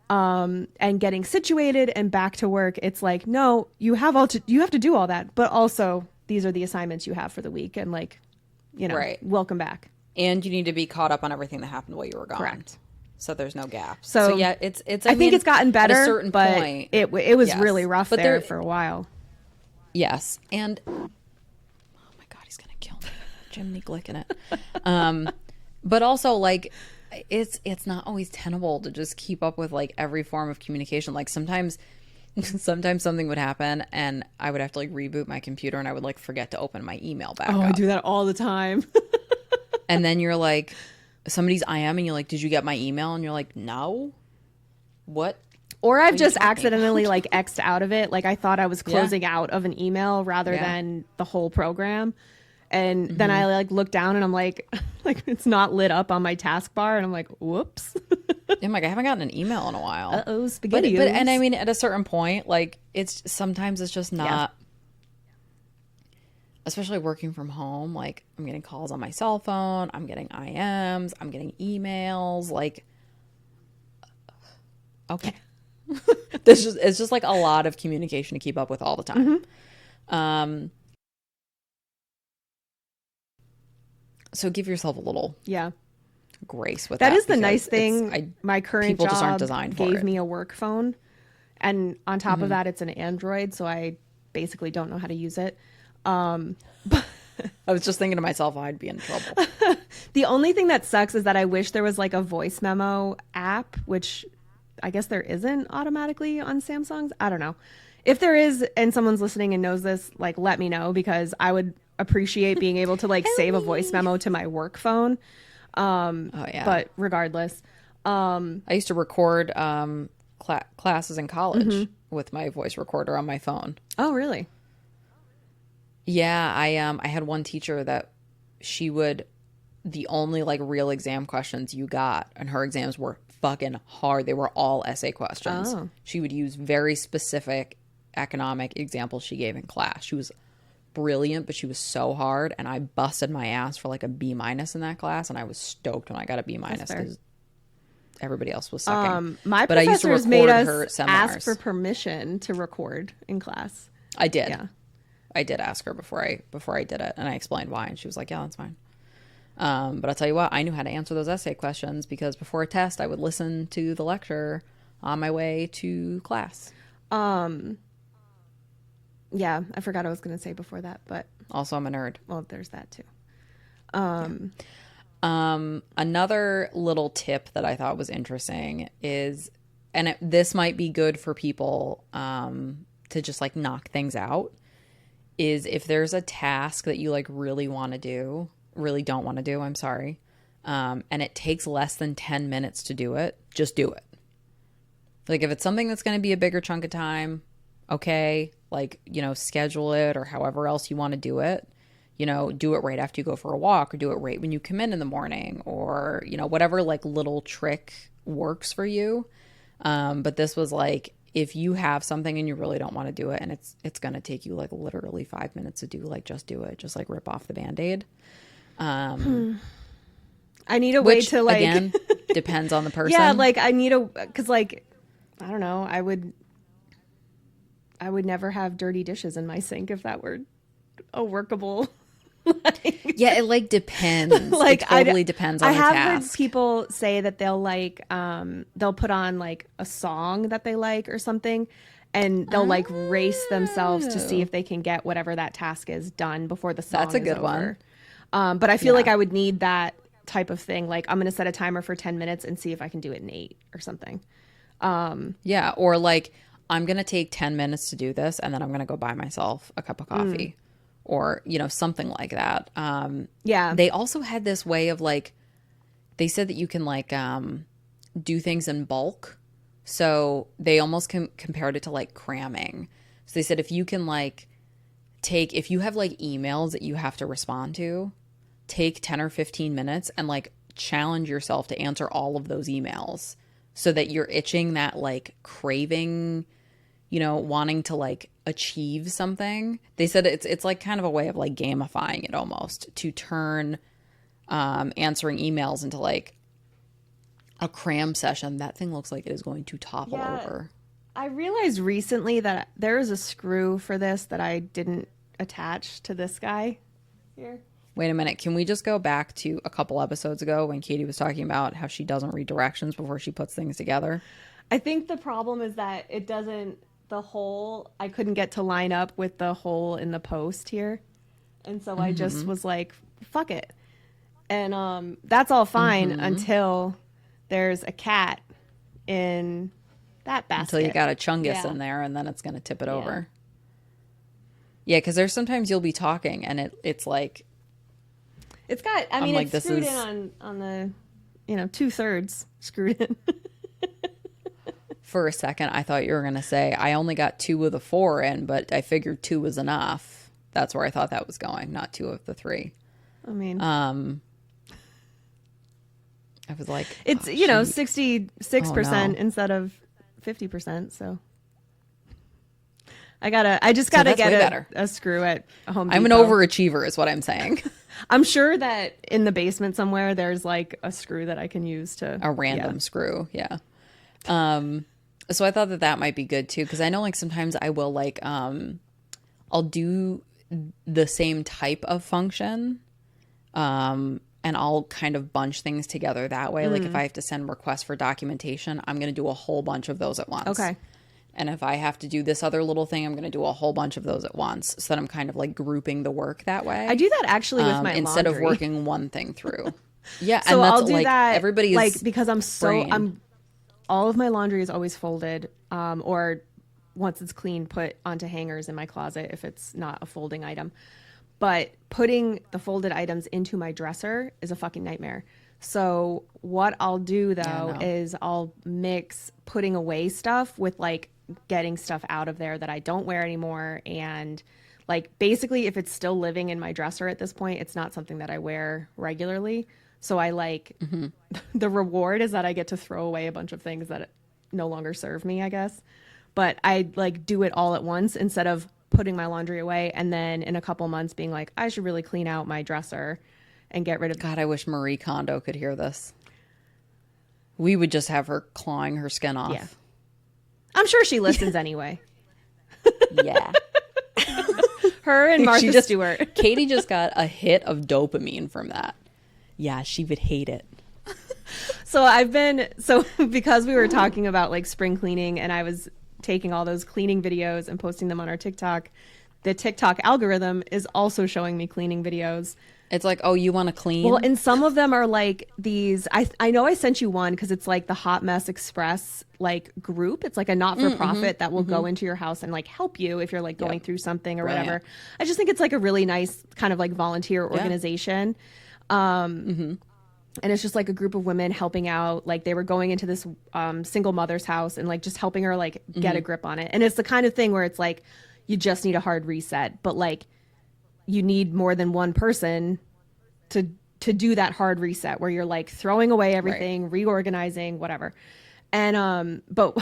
and getting situated and back to work. It's like, no, you have to do all that. But also these are the assignments you have for the week. And like, welcome back. And you need to be caught up on everything that happened while you were gone. Correct. So there's no gaps. So yeah, it's. I think it's gotten better at a certain but point. It was really rough there for a while. Yes, and oh my God, he's gonna kill me. Jiminy glicking it. But also like, it's not always tenable to just keep up with like every form of communication. Like sometimes something would happen and I would have to like reboot my computer and I would like forget to open my email back up. I do that all the time. And then you're like, somebody's IM and you're like, did you get my email? And you're like, no. What? Or I've just accidentally like X'd out of it. Like I thought I was closing out of an email rather than the whole program. And then I like look down and I'm like it's not lit up on my taskbar. And I'm like, whoops. I'm like, I haven't gotten an email in a while. Uh-oh, spaghetti. But and I mean, at a certain point, like sometimes it's just not. Especially working from home, like I'm getting calls on my cell phone, I'm getting IMs, I'm getting emails, like, okay. It's just like a lot of communication to keep up with all the time. So give yourself a little grace with that. That is the nice thing. My current job just aren't designed for gave me a work phone. And on top of that, it's an Android, so I basically don't know how to use it. But I was just thinking to myself, I'd be in trouble. The only thing that sucks is that I wish there was like a voice memo app, which I guess there isn't automatically on Samsungs. I don't know. If there is and someone's listening and knows this, like let me know because I would appreciate being able to like save a voice memo to my work phone. But regardless, I used to record classes in college with my voice recorder on my phone. Oh, really? Yeah, I had one teacher that the only like real exam questions you got, and her exams were fucking hard. They were all essay questions. Oh. She would use very specific economic examples she gave in class. She was brilliant, but she was so hard, and I busted my ass for like a B- in that class, and I was stoked when I got a B- because everybody else was sucking. My but professors made us ask for permission to record in class. I did. Yeah. I did ask her before I did it, and I explained why, and she was like, yeah, that's fine. But I'll tell you what, I knew how to answer those essay questions because before a test, I would listen to the lecture on my way to class. Yeah, I forgot I was going to say before that, but... Also, I'm a nerd. Well, there's that too. Another little tip that I thought was interesting is, and this might be good for people to just like knock things out, is if there's a task that you like really don't want to do, I'm sorry, and it takes less than 10 minutes to do it, just do it. Like if it's something that's going to be a bigger chunk of time, okay, like, schedule it or however else you want to do it. Do it right after you go for a walk, or do it right when you come in the morning, or, whatever like little trick works for you. But this was like, if you have something and you really don't want to do it, and it's going to take you like literally 5 minutes to do, like, just do it. Just like rip off the Band-Aid. I need a way to like, again, depends on the person. Yeah. Like I need cause like, I don't know. I would never have dirty dishes in my sink if that were a workable. Yeah, it like depends. Like it totally depends on the task. I have heard people say that they'll like they'll put on like a song that they like or something, and they'll like race themselves to see if they can get whatever that task is done before the song is over. That's a good one. But I feel like I would need that type of thing. Like I'm going to set a timer for 10 minutes and see if I can do it in 8 or something. Yeah, or like I'm going to take 10 minutes to do this, and then I'm going to go buy myself a cup of coffee. Or, something like that. Yeah. They also had this way of like, they said that you can like do things in bulk. So they almost compared it to like cramming. So they said if you can like if you have like emails that you have to respond to, take 10 or 15 minutes and like challenge yourself to answer all of those emails so that you're itching that like craving, wanting to like achieve something. They said it's like kind of a way of like gamifying it almost, to turn answering emails into like a cram session. That thing looks like it is going to topple over. I realized recently that there is a screw for this that I didn't attach to this guy here. Wait a minute. Can we just go back to a couple episodes ago when Katie was talking about how she doesn't read directions before she puts things together? I think the problem is that it doesn't, the hole, I couldn't get to line up with the hole in the post here. And so I just was like, fuck it. And that's all fine until there's a cat in that basket. Until you got a chungus in there, and then it's going to tip it over. Yeah, because there's sometimes you'll be talking and it's like... It's got, I mean, like, it's screwed in on the, 2/3 screwed in. For a second, I thought you were going to say, I only got 2 of the 4 in, but I figured 2 was enough. That's where I thought that was going, not 2 of the 3. I mean... I was like... It's, 66% instead of 50%, so... I just gotta get a screw at Home Depot. I'm an overachiever is what I'm saying. I'm sure that in the basement somewhere there's like a screw that I can use to... A random screw, yeah. So I thought that might be good too, because I know like sometimes I will like, I'll do the same type of function, and I'll kind of bunch things together that way. Like if I have to send requests for documentation, I'm going to do a whole bunch of those at once. Okay. And if I have to do this other little thing, I'm going to do a whole bunch of those at once, so that I'm kind of like grouping the work that way. I do that actually with my instead laundry. Of working one thing through. Yeah, so and that's I'll do like that everybody's like because I'm all of my laundry is always folded, or once it's clean, put onto hangers in my closet if it's not a folding item. But putting the folded items into my dresser is a fucking nightmare. So what I'll do though is I'll mix putting away stuff with like getting stuff out of there that I don't wear anymore. And like basically if it's still living in my dresser at this point, it's not something that I wear regularly. So I like the reward is that I get to throw away a bunch of things that no longer serve me, I guess. But I like do it all at once instead of putting my laundry away and then in a couple months being like, I should really clean out my dresser and get rid of... God, I wish Marie Kondo could hear this. We would just have her clawing her skin off. Yeah. I'm sure she listens anyway. Yeah. Her and Martha Stewart. Katie just got a hit of dopamine from that. Yeah, she would hate it. So because we were talking about like spring cleaning and I was taking all those cleaning videos and posting them on our TikTok, the TikTok algorithm is also showing me cleaning videos. It's like, oh, you want to clean? Well, and some of them are like these. I know I sent you one because it's like the Hot Mess Express like group. It's like a not-for-profit that will go into your house and like help you if you're like going through something or whatever. I just think it's like a really nice kind of like volunteer organization. and it's just like a group of women helping out. Like they were going into this single mother's house and like just helping her like get a grip on it. And it's the kind of thing where it's like you just need a hard reset, but like you need more than one person to do that hard reset where you're like throwing away everything, reorganizing, whatever. And but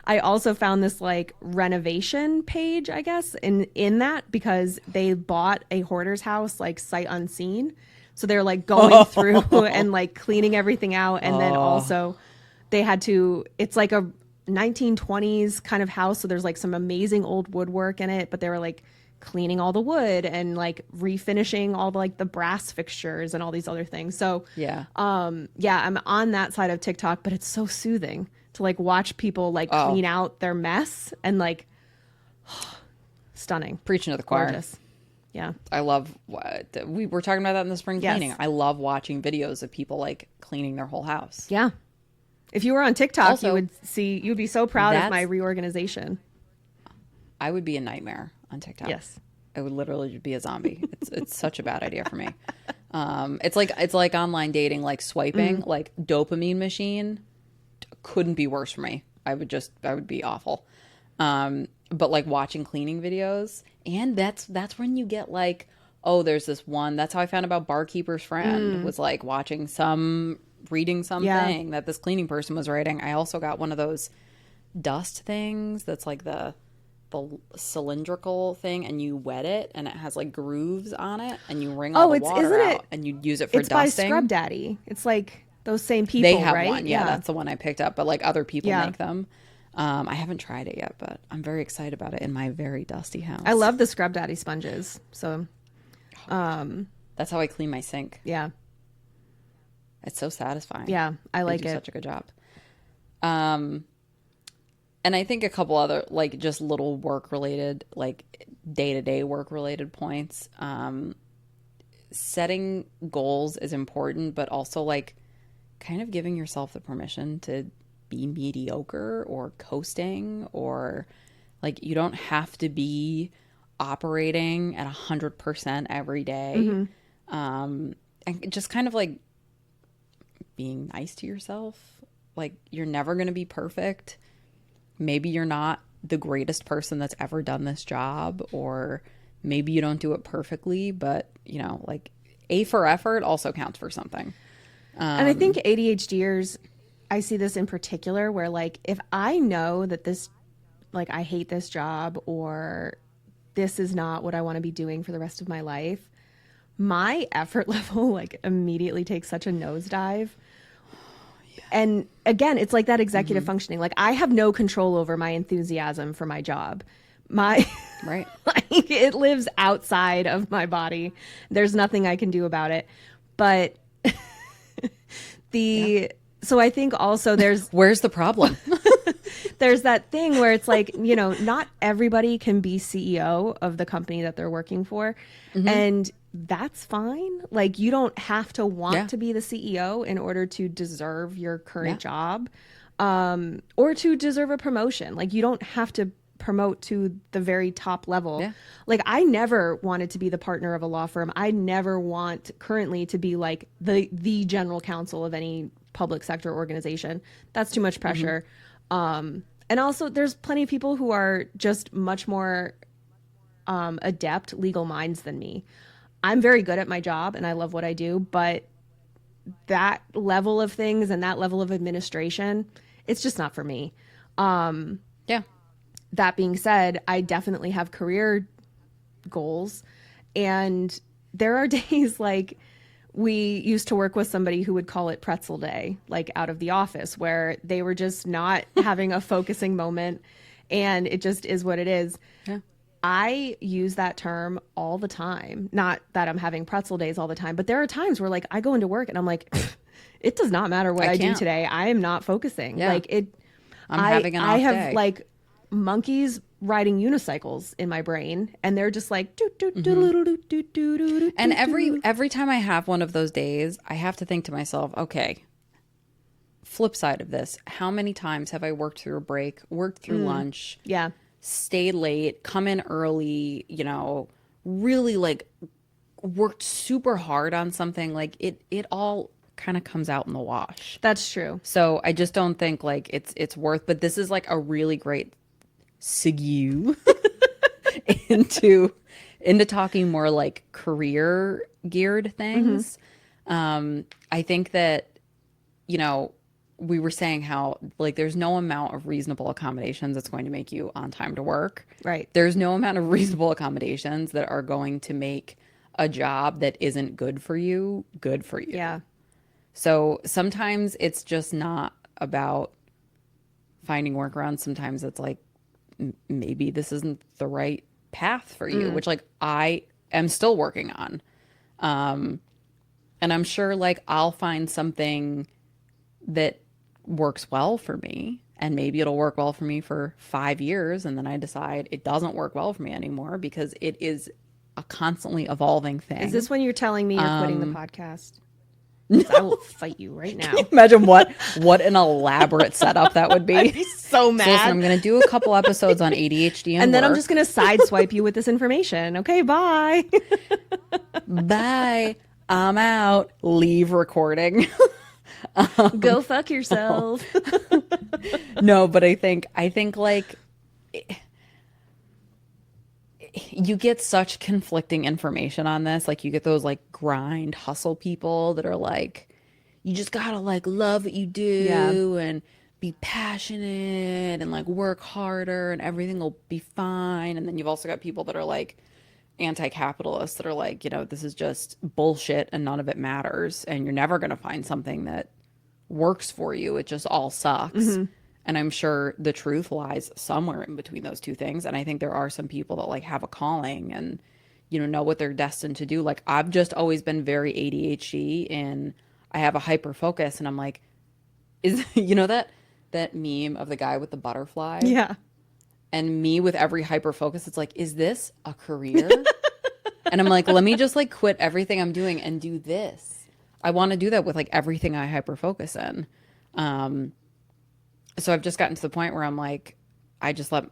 I also found this like renovation page, I guess, in that, because they bought a hoarder's house like sight unseen. So they're like going through and like cleaning everything out. And then also they had to, it's like a 1920s kind of house. So there's like some amazing old woodwork in it, but they were like cleaning all the wood and like refinishing all the like the brass fixtures and all these other things. So yeah, I'm on that side of TikTok, but it's so soothing to like watch people like clean out their mess and like stunning. Preaching to the choir. Gorgeous. Yeah. I love, we were talking about that in the spring cleaning. Yes. I love watching videos of people like cleaning their whole house. Yeah. If you were on TikTok, Also, you'd be so proud of my reorganization. I would be a nightmare on TikTok. Yes. I would literally be a zombie. It's such a bad idea for me. It's like online dating, like swiping, like dopamine machine couldn't be worse for me. I would be awful. But like watching cleaning videos, and that's when you get like, oh, there's this one. That's how I found about Barkeeper's Friend, was like reading something that this cleaning person was writing. I also got one of those dust things that's like the cylindrical thing, and you wet it and it has like grooves on it, and you wring all the water out and you use it for dusting. It's by Scrub Daddy. It's like those same people, they have right? one. Yeah, that's the one I picked up, but like other people make them. I haven't tried it yet, but I'm very excited about it in my very dusty house. I love the Scrub Daddy sponges. So that's how I clean my sink. Yeah. It's so satisfying. Yeah, I like they do it. Such a good job. And I think a couple other like just little work related, like day-to-day work related points. Setting goals is important, but also like kind of giving yourself the permission to be mediocre or coasting, or like you don't have to be operating at 100% every day. And just kind of like being nice to yourself. Like you're never going to be perfect. Maybe you're not the greatest person that's ever done this job, or maybe you don't do it perfectly, but you know, like A for effort also counts for something. And I think ADHDers, I see this in particular, where like if I know that this, like I hate this job, or this is not what I want to be doing for the rest of my life, my effort level like immediately takes such a nosedive. And again, it's like that executive functioning. Like I have no control over my enthusiasm for my job. Like it lives outside of my body. There's nothing I can do about it. But so I think also where's the problem? There's that thing where it's like, you know, not everybody can be CEO of the company that they're working for. And that's fine. Like you don't have to want to be the CEO in order to deserve your current job, or to deserve a promotion. Like you don't have to promote to the very top level. Like I never wanted to be the partner of a law firm. I never want currently to be like the general counsel of any public sector organization. That's too much pressure. And also there's plenty of people who are just much more adept legal minds than me. I'm very good at my job and I love what I do, but that level of things and that level of administration, it's just not for me. That being said, I definitely have career goals, and there are days like we used to work with somebody who would call it pretzel day, like out of the office, where they were just not having a focusing moment, and it just is what it is. I use that term all the time. Not that I'm having pretzel days all the time, but there are times where like I go into work and I'm like, it does not matter what I do today. I am not focusing. Like I'm having an off day. I have like monkeys riding unicycles in my brain, and they're just like and every time I have one of those days, I have to think to myself, okay, flip side of this, how many times have I worked through a break, worked through lunch, stayed late, come in early, you know, really like worked super hard on something. Like it all kind of comes out in the wash. That's true. So I just don't think like it's worth, but this is like a really great segue into talking more like career geared things. I think that, you know, we were saying how like there's no amount of reasonable accommodations that's going to make you on time to work. Right. There's no amount of reasonable accommodations that are going to make a job that isn't good for you good for you. Yeah. So sometimes it's just not about finding workarounds. Sometimes it's like maybe this isn't the right path for you, which like I am still working on. And I'm sure like I'll find something that works well for me, and maybe it'll work well for me for 5 years, and then I decide it doesn't work well for me anymore because it is a constantly evolving thing. Is this when you're telling me you're quitting the podcast? No. I will fight you right now. Imagine what an elaborate setup that would be. I'd be so mad. So listen, I'm going to do a couple episodes on ADHD and then work. I'm just going to sideswipe you with this information. Okay, bye. Bye. I'm out. Leave recording. Go fuck yourself. No, but I think like you get such conflicting information on this. Like you get those like grind hustle people that are like, you just gotta like love what you do and be passionate and like work harder and everything will be fine. And then you've also got people that are like anti-capitalists that are like, you know, this is just bullshit and none of it matters and you're never gonna find something that works for you. It just all sucks. And I'm sure the truth lies somewhere in between those two things. And I think there are some people that like have a calling and, you know what they're destined to do. Like I've just always been very ADHD and I have a hyper focus and I'm like, is you know that meme of the guy with the butterfly? Yeah. And me with every hyper focus, it's like, is this a career? And I'm like, let me just like quit everything I'm doing and do this. I want to do that with like everything I hyper focus in. So I've just gotten to the point where I'm like, I just let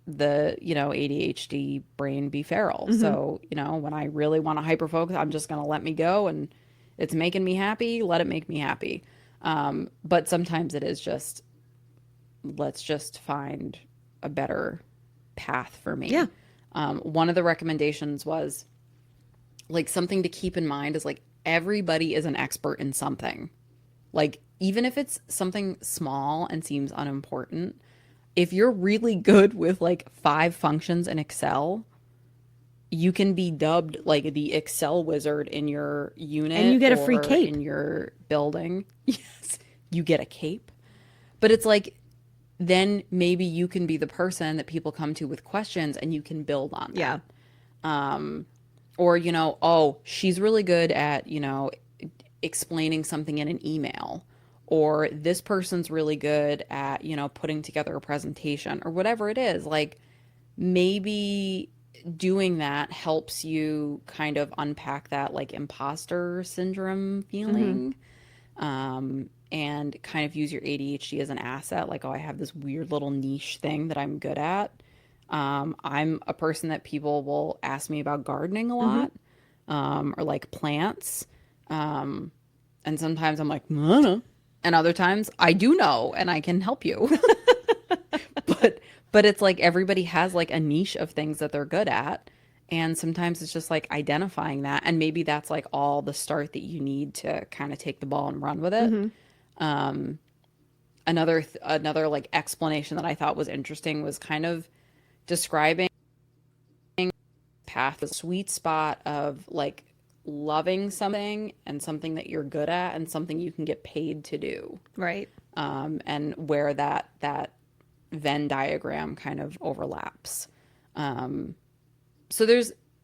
the, ADHD brain be feral. So, when I really want to hyper focus, I'm just going to let me go and it's making me happy. Let it make me happy. But sometimes it is just, let's just find a better path for me. Yeah. One of the recommendations was like something to keep in mind is like everybody is an expert in something. Like even if it's something small and seems unimportant, if you're really good with like 5 functions in Excel, you can be dubbed like the Excel wizard in your unit. And you get a free or cape in your building. Yes, you get a cape. But it's like, then maybe you can be the person that people come to with questions and you can build on that. Yeah. Or, oh, she's really good at, explaining something in an email. Or this person's really good at, putting together a presentation or whatever it is. Like maybe doing that helps you kind of unpack that like imposter syndrome feeling. And kind of use your ADHD as an asset. Like, oh, I have this weird little niche thing that I'm good at. I'm a person that people will ask me about gardening a lot, or like plants. And sometimes I'm like, I don't know. And other times I do know and I can help you. But it's like everybody has like a niche of things that they're good at. And sometimes it's just like identifying that. And maybe that's like all the start that you need to kind of take the ball and run with it. Another like explanation that I thought was interesting was kind of describing path, the sweet spot of like loving something and something that you're good at and something you can get paid to do. Right. And where that Venn diagram kind of overlaps. So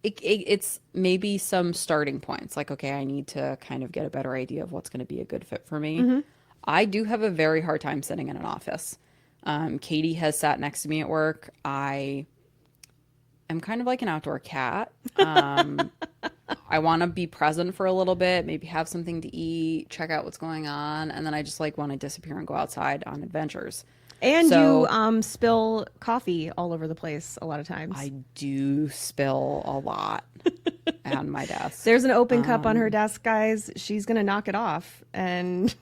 it's maybe some starting points like, okay, I need to kind of get a better idea of what's going to be a good fit for me. I do have a very hard time sitting in an office. Katie has sat next to me at work. I am kind of like an outdoor cat. I want to be present for a little bit, maybe have something to eat, check out what's going on. And then I just like want to disappear and go outside on adventures. And you spill coffee all over the place a lot of times. I do spill a lot. on my desk. There's an open cup on her desk, guys. She's going to knock it off. And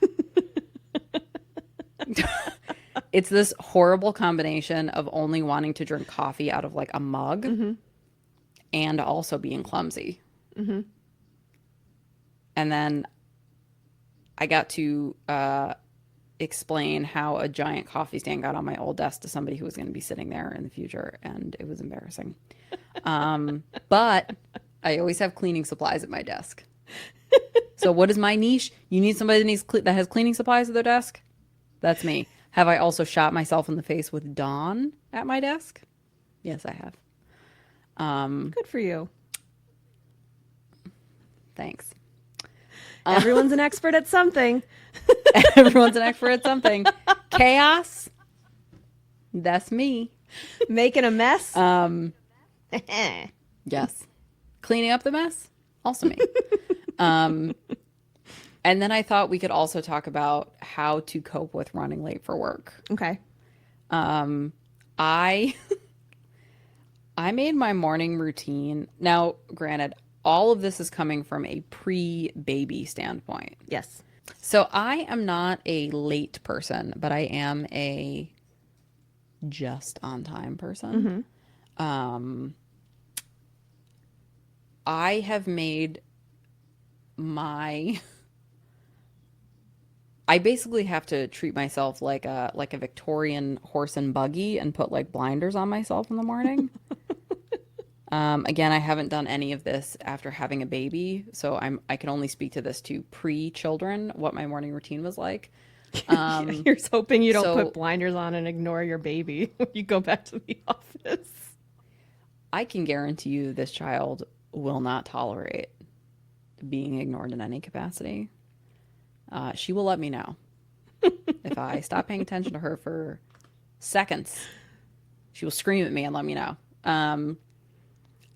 it's this horrible combination of only wanting to drink coffee out of like a mug and also being clumsy. And then I got to explain how a giant coffee stand got on my old desk to somebody who was going to be sitting there in the future, and it was embarrassing. But I always have cleaning supplies at my desk. So what is my niche? You need somebody that has cleaning supplies at their desk? That's me. Have I also shot myself in the face with Dawn at my desk? Yes, I have. good for you. Thanks. Everyone's an expert at something. Everyone's an expert at something. Chaos. That's me. Making a mess. Yes. Cleaning up the mess. Also me. And then I thought we could also talk about how to cope with running late for work. Okay. I made my morning routine. Now, granted, all of this is coming from a pre-baby standpoint. Yes. So I am not a late person, but I am a just on time person. I have made I basically have to treat myself like a Victorian horse and buggy and put like blinders on myself in the morning. Again, I haven't done any of this after having a baby, so I can only speak to this to pre-children, what my morning routine was like. You're hoping you don't put blinders on and ignore your baby when you go back to the office. I can guarantee you this child will not tolerate being ignored in any capacity. She will let me know. If I stop paying attention to her for seconds, she will scream at me and let me know.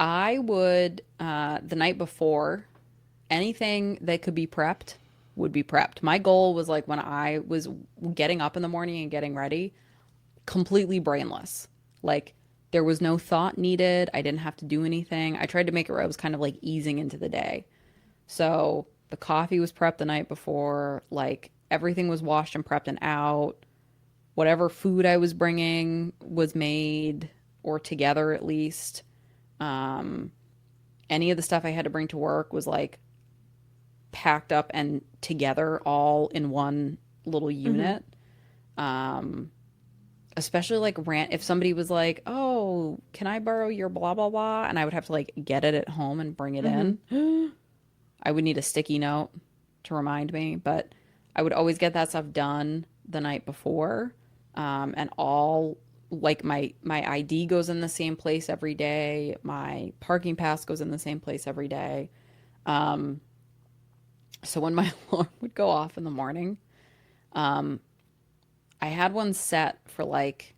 I would, the night before, anything that could be prepped would be prepped. My goal was like when I was getting up in the morning and getting ready, completely brainless. Like there was no thought needed. I didn't have to do anything. I tried to make it where I was kind of like easing into the day. So the coffee was prepped the night before, like everything was washed and prepped and out. Whatever food I was bringing was made or together at least. Any of the stuff I had to bring to work was like packed up and together all in one little unit. Especially like if somebody was like, oh, can I borrow your blah, blah, blah? And I would have to like get it at home and bring it in. I would need a sticky note to remind me, but I would always get that stuff done the night before. And all like my ID goes in the same place every day. My parking pass goes in the same place every day. So when my alarm would go off in the morning, I had one set for like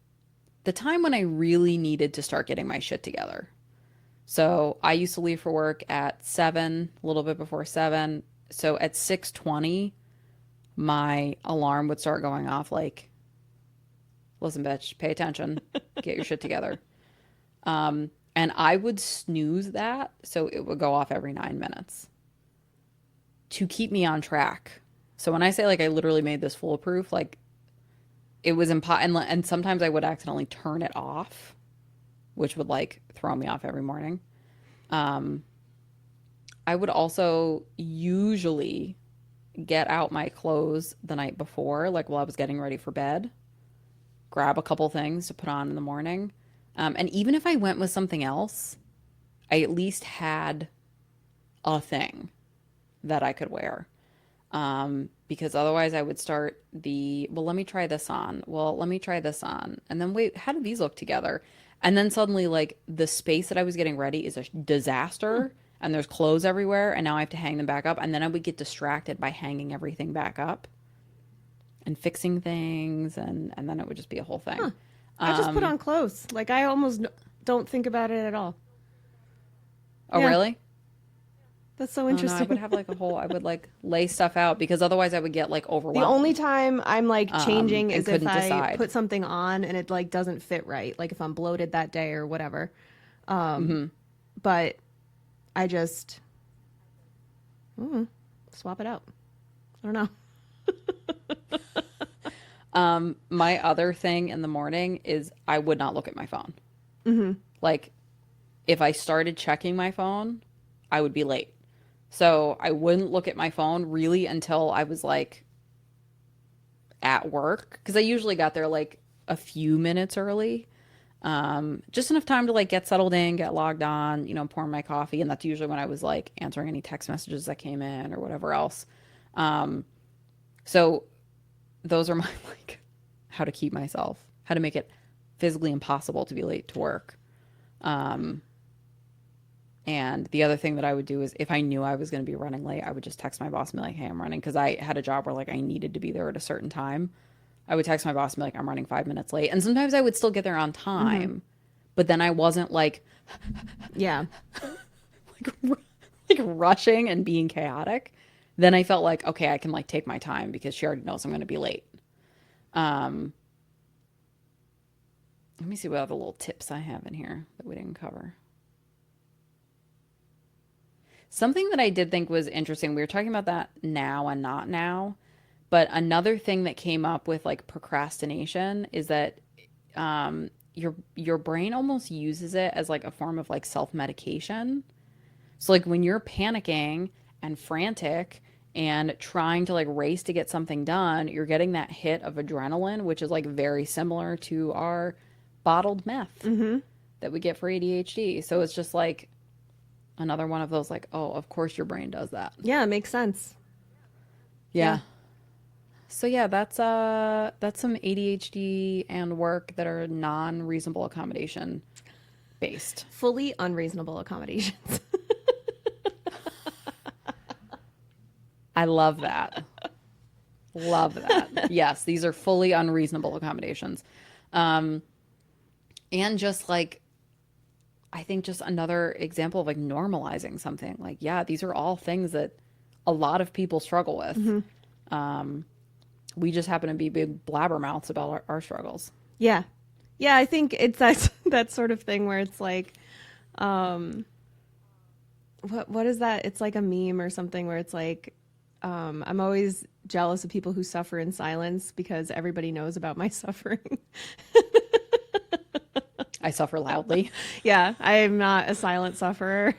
the time when I really needed to start getting my shit together. So I used to leave for work at 7, a little bit before 7. So at 6:20, my alarm would start going off like, listen, bitch, pay attention, get your shit together. And I would snooze that, so it would go off every 9 minutes to keep me on track. So when I say like I literally made this foolproof, like it was and sometimes I would accidentally turn it off, which would like throw me off every morning. I would also usually get out my clothes the night before, like while I was getting ready for bed, grab a couple things to put on in the morning. And even if I went with something else, I at least had a thing that I could wear. Because otherwise I would start well, let me try this on. Well, let me try this on. And then wait, how do these look together? And then suddenly like the space that I was getting ready is a disaster and there's clothes everywhere and now I have to hang them back up. And then I would get distracted by hanging everything back up and fixing things. And then it would just be a whole thing. Huh. I just put on clothes. Like I almost don't think about it at all. Oh, yeah. Really? That's so interesting. No, I would have like I would like lay stuff out because otherwise I would get like overwhelmed. The only time I'm like changing is if I decide. Put something on and it like doesn't fit right. Like if I'm bloated that day or whatever. But I just swap it out. I don't know. My other thing in the morning is I would not look at my phone. Like, if I started checking my phone, I would be late. So I wouldn't look at my phone really until I was like at work, because I usually got there like a few minutes early. Just enough time to like get settled in, get logged on, pour my coffee, and that's usually when I was like answering any text messages that came in or whatever else. So those are my like how to keep myself, how to make it physically impossible to be late to work. And the other thing that I would do is if I knew I was going to be running late, I would just text my boss and be like, hey, I'm running. Because I had a job where like I needed to be there at a certain time. I would text my boss and be like, I'm running 5 minutes late. And sometimes I would still get there on time. But then I wasn't like, Yeah. like rushing and being chaotic. Then I felt like, okay, I can like take my time because she already knows I'm going to be late. Let me see what other little tips I have in here that we didn't cover. Something that I did think was interesting, we were talking about that now and not now, but another thing that came up with like procrastination is that your brain almost uses it as like a form of like self-medication. So like when you're panicking and frantic and trying to like race to get something done, you're getting that hit of adrenaline, which is like very similar to our bottled meth that we get for ADHD. So it's just like another one of those like, oh, of course your brain does that. Yeah, it makes sense. Yeah. So yeah, that's some ADHD and work that are non-reasonable accommodation based. Fully unreasonable accommodations. I love that. Love that. Yes, these are fully unreasonable accommodations. And just like, I think just another example of like normalizing something. Like, yeah, these are all things that a lot of people struggle with. We just happen to be big blabbermouths about our struggles. Yeah. Yeah, I think it's that sort of thing where it's like, what is that? It's like a meme or something where it's like, I'm always jealous of people who suffer in silence because everybody knows about my suffering. I suffer loudly. Yeah, I am not a silent sufferer.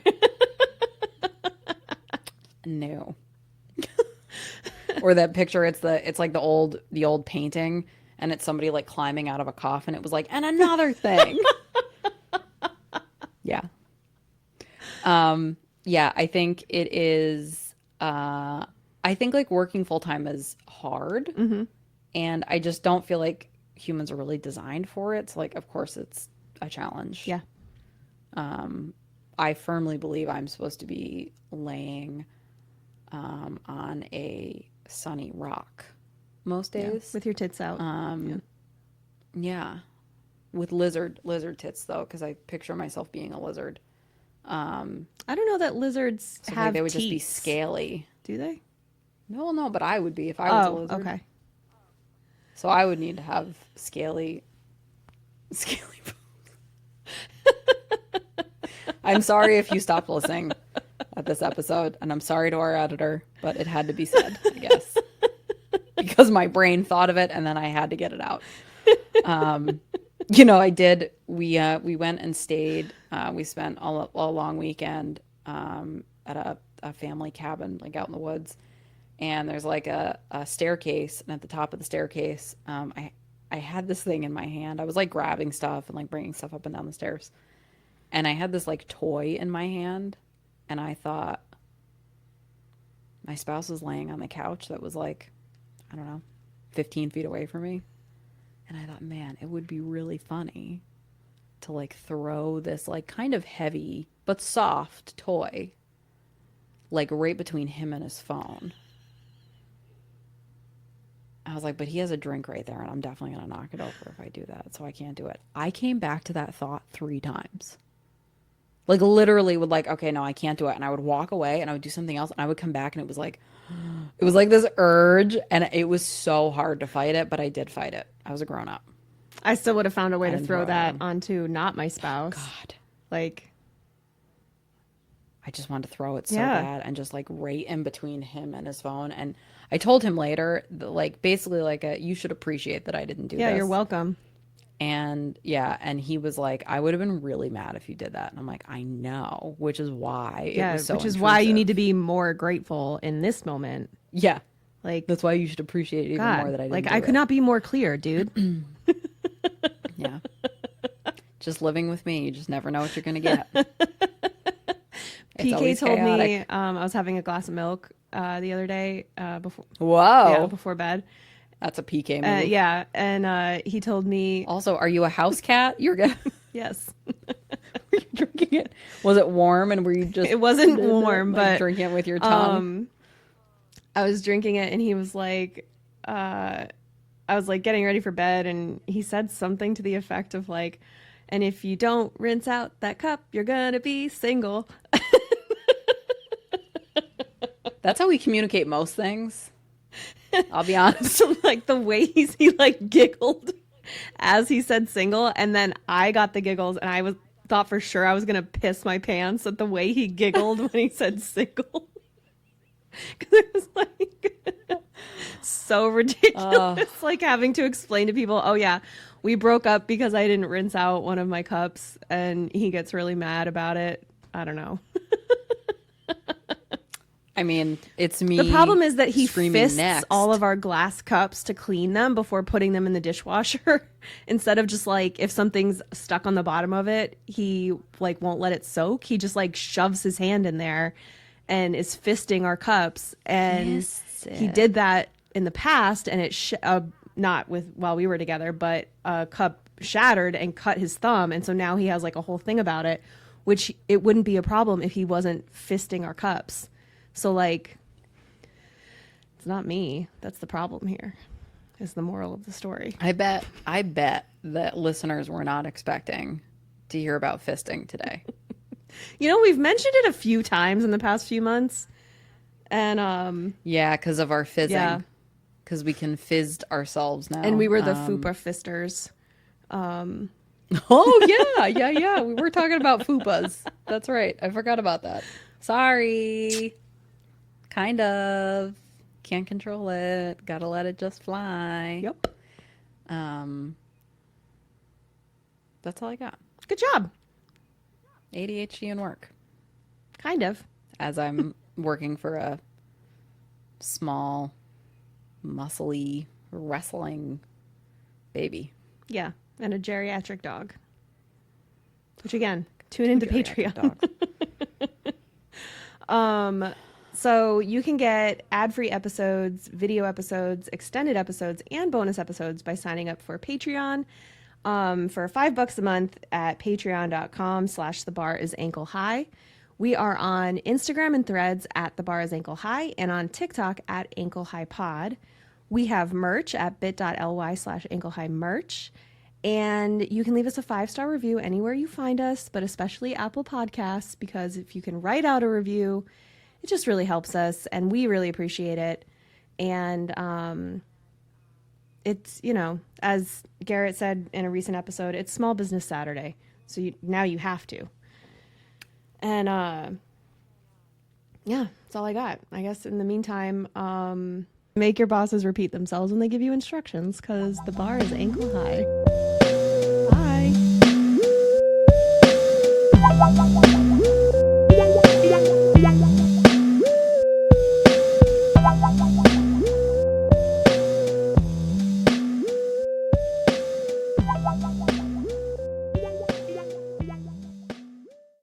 No. Or that picture, it's like the old painting, and it's somebody like climbing out of a coffin. It was like, and another thing. Yeah. Yeah, I think it is I think like working full time is hard. And I just don't feel like humans are really designed for it. So like of course it's a challenge. Yeah. I firmly believe I'm supposed to be laying on a sunny rock most days. With your tits out. Yeah. With lizard tits though, because I picture myself being a lizard. I don't know that lizards So have like they would teeth. just be scaly. Do they? No, but I would be if I was a lizard. Okay. So I would need to have scaly boobs. I'm sorry if you stopped listening at this episode, and I'm sorry to our editor, but it had to be said, I guess. Because my brain thought of it and then I had to get it out. I did. We went and stayed. We spent a long weekend at a family cabin, like out in the woods. And there's like a staircase, and at the top of the staircase, I had this thing in my hand. I was like grabbing stuff and like bringing stuff up and down the stairs. And I had this like toy in my hand, and I thought my spouse was laying on the couch that was like, I don't know, 15 feet away from me. And I thought, man, it would be really funny to like throw this like kind of heavy but soft toy like right between him and his phone. I was like, but he has a drink right there, and I'm definitely going to knock it over if I do that, so I can't do it. I came back to that thought 3 times. Like literally would like, okay, no, I can't do it. And I would walk away and I would do something else, and I would come back and it was like this urge, and it was so hard to fight it, but I did fight it. I was a grown up. I still would have found a way to throw that on. onto not my spouse. God. Like, I just wanted to throw it so Yeah. bad and just like right in between him and his phone. And I told him later, like basically like you should appreciate that I didn't do Yeah, this. you're welcome. And yeah, and he was like, I would have been really mad if you did that. And I'm like, I know, which is why it Yeah, was so which is why you need to intrusive. be more grateful in this moment. Yeah, Like, that's why you should appreciate it even more God, that I didn't like do I could it. not be more clear, dude. Yeah. Just living with me, you just never know what you're gonna get. It's PK always told me chaotic. I was having a glass of milk the other day before Whoa, before bed. that's a PK move. Yeah, and he told me Also, are you a house cat? You're good. yes. Were you drinking it? Was it warm and were you just It wasn't warm, like but drinking it with your tongue? I was drinking it and he was like I was like getting ready for bed and he said something to the effect of like, and if you don't rinse out that cup, you're gonna be single. That's how we communicate most things. I'll be honest. So like the way he like giggled as he said single, and then I got the giggles and I thought for sure I was gonna piss my pants at the way he giggled when he said single. Because it was like so ridiculous, like having to explain to people, oh yeah, we broke up because I didn't rinse out one of my cups, and he gets really mad about it. I don't know. I mean, it's me. The problem is that he screaming fists next. all of our glass cups to clean them before putting them in the dishwasher. Instead of just like if something's stuck on the bottom of it, he like won't let it soak. He just like shoves his hand in there and is fisting our cups. And he did that in the past, and it not with while we were together, but a cup shattered and cut his thumb, and so now he has like a whole thing about it, which it wouldn't be a problem if he wasn't fisting our cups. So like, it's not me that's the problem here, is the moral of the story. I bet that listeners were not expecting to hear about fisting today. You know, we've mentioned it a few times in the past few months, and Yeah, because of our fizzing. Yeah. Because we can fizzed ourselves now. and we were the fupa fisters. Oh yeah. We were talking about fupas. That's right. I forgot about that. Sorry. Kind of. Can't control it. Gotta let it just fly. Yep. That's all I got. Good job. ADHD and work. Kind of. As I'm working for a small, muscly, wrestling baby. Yeah. And a geriatric dog. Which again, tune into Geriatric Patreon. dog. So you can get ad-free episodes, video episodes, extended episodes, and bonus episodes by signing up for Patreon for $5 a month at patreon.com/thebarisAnkleHigh. We are on Instagram and Threads at thebarisAnkleHigh and on TikTok at AnkleHighPod. We have merch at bit.ly/AnkleHighMerch. And you can leave us a 5-star review anywhere you find us, but especially Apple Podcasts, because if you can write out a review, it just really helps us, and we really appreciate it. And it's, you know, as Garrett said in a recent episode, it's Small Business Saturday, so now you have to. And yeah, that's all I got. I guess in the meantime, make your bosses repeat themselves when they give you instructions, because the bar is ankle high. Bye.